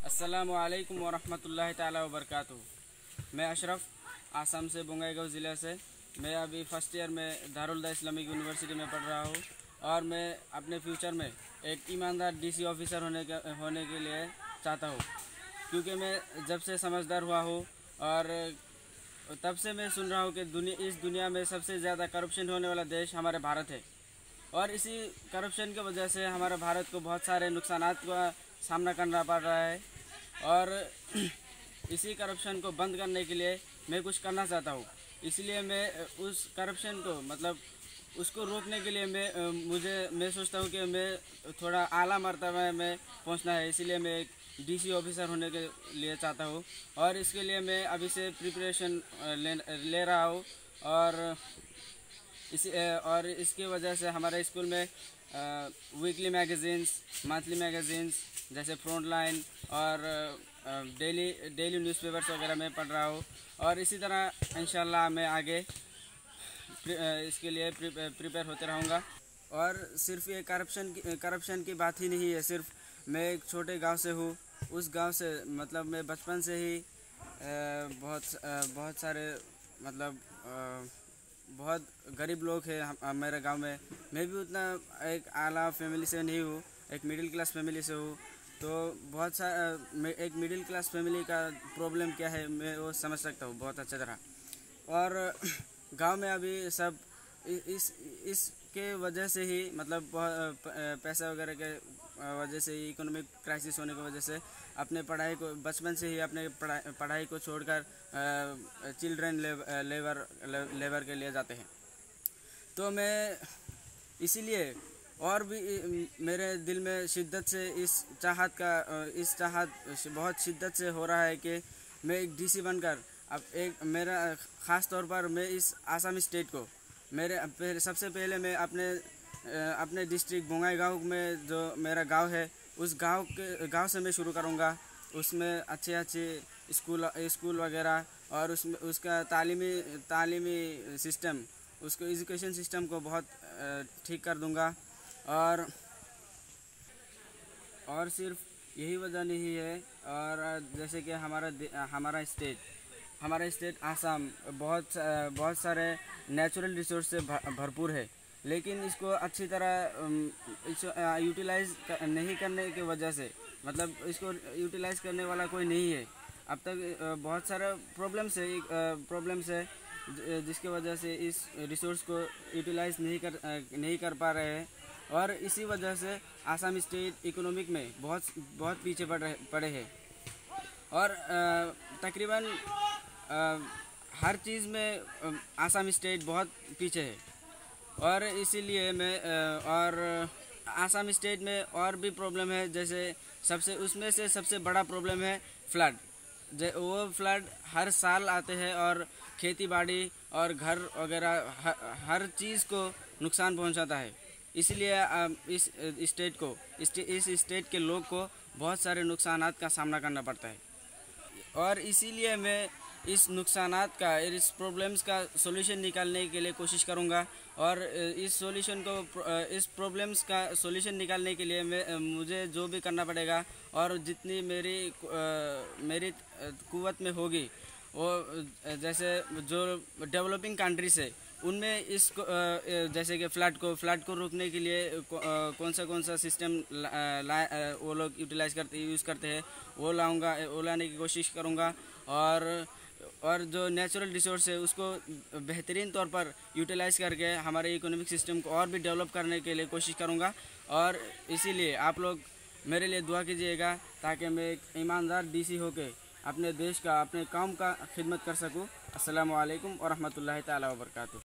अस्सलामुअलैकुम वरहमतुल्लाहि ताला वबरकातुहू। मैं अशरफ आसाम से बोंगाईगांव ज़िले से। मैं अभी फ़र्स्ट ईयर में दारुल इस्लामिक यूनिवर्सिटी में पढ़ रहा हूँ और मैं अपने फ्यूचर में एक ईमानदार डीसी ऑफिसर होने के लिए चाहता हूँ, क्योंकि मैं जब से समझदार हुआ हूँ और तब से मैं सुन रहा हूँ कि इस दुनिया में सबसे ज़्यादा करप्शन होने वाला देश हमारे भारत है। और इसी करप्शन की वजह से हमारे भारत को बहुत सारे नुकसानात का सामना करना पड़ रहा है। और इसी करप्शन को बंद करने के लिए मैं कुछ करना चाहता हूँ। इसलिए मैं उस करप्शन को उसको रोकने के लिए मैं सोचता हूँ कि मैं थोड़ा आला मर्तबा में पहुँचना है। इसीलिए मैं एक डीसी ऑफिसर होने के लिए चाहता हूँ और इसके लिए मैं अभी से प्रिपरेशन ले रहा हूँ। और इसकी वजह से हमारे स्कूल में वीकली मैगज़ीन्स, मंथली मैगज़ीन्स जैसे फ्रंट लाइन और डेली न्यूज़पेपर्स वगैरह मैं पढ़ रहा हूँ। और इसी तरह इंशाल्लाह मैं आगे इसके लिए प्रिपेयर होते रहूँगा। और सिर्फ ये करप्शन की बात ही नहीं है। सिर्फ मैं एक छोटे गांव से हूँ। उस गांव से मतलब मैं बचपन से ही बहुत सारे बहुत गरीब लोग हैं मेरे गांव में। मैं भी उतना एक आला फैमिली से नहीं हूँ, एक मिडिल क्लास फैमिली से हूँ। तो एक मिडिल क्लास फैमिली का प्रॉब्लम क्या है मैं वो समझ सकता हूँ बहुत अच्छी तरह। और गांव में अभी सब इसके वजह से ही मतलब पैसा वगैरह के वजह से ही, इकोनॉमिक क्राइसिस होने की वजह से अपने पढ़ाई को बचपन से ही अपने पढ़ाई को छोड़कर चिल्ड्रन लेबर के लिए जाते हैं। तो मैं इसीलिए और भी मेरे दिल में शिद्दत से इस चाहत बहुत शिद्दत से हो रहा है कि मैं एक डीसी बनकर अब एक मेरा ख़ास तौर पर मैं इस आसाम स्टेट को सबसे पहले मैं अपने डिस्ट्रिक्ट बोंगाईगांव में जो मेरा गांव है उस गांव से मैं शुरू करूंगा। उसमें अच्छे स्कूल वगैरह और उसमें उसका तालीमी सिस्टम, उसको एजुकेशन सिस्टम को बहुत ठीक कर दूंगा। और सिर्फ यही वजह नहीं है। और जैसे कि हमारा स्टेट आसाम बहुत सारे नेचुरल रिसोर्स से भरपूर है, लेकिन इसको अच्छी तरह यूटिलाइज़ नहीं करने की वजह से मतलब इसको यूटिलाइज़ करने वाला कोई नहीं है। अब तक बहुत सारा प्रॉब्लम्स है जिसकी वजह से इस रिसोर्स को यूटिलाइज़ नहीं कर पा रहे हैं। और इसी वजह से आसाम स्टेट इकोनॉमिक में बहुत पीछे पड़े हैं। और तकरीबन हर चीज़ में आसाम स्टेट बहुत पीछे है। और इसीलिए और आसाम स्टेट में और भी प्रॉब्लम है, जैसे उसमें से सबसे बड़ा प्रॉब्लम है फ्लड। वो फ्लड हर साल आते हैं और खेती बाड़ी और घर वगैरह हर चीज़ को नुकसान पहुंचाता है। इसलिए इस स्टेट के लोग को बहुत सारे नुकसानात का सामना करना पड़ता है। और इसीलिए मैं इस प्रॉब्लम्स का सॉल्यूशन निकालने के लिए कोशिश करूंगा। और इस प्रॉब्लम्स का सॉल्यूशन निकालने के लिए मुझे जो भी करना पड़ेगा और जितनी मेरी कुव्वत में होगी वो, जैसे जो डेवलपिंग कंट्रीज है उनमें जैसे कि फ्लड को रोकने के लिए कौन सा सिस्टम वो लोग यूज़ करते हैं वो लाने की कोशिश करूँगा। और जो नेचुरल रिसोर्स है उसको बेहतरीन तौर पर यूटिलाइज़ करके हमारे इकोनॉमिक सिस्टम को और भी डेवलप करने के लिए कोशिश करूँगा। और इसीलिए आप लोग मेरे लिए दुआ कीजिएगा ताकि मैं एक ईमानदार डीसी होकर अपने देश का, अपने कौम का खिदमत कर सकूँ। अस्सलामु अलैकुम वरहमतुल्लाहि ताला वबरकातुहू।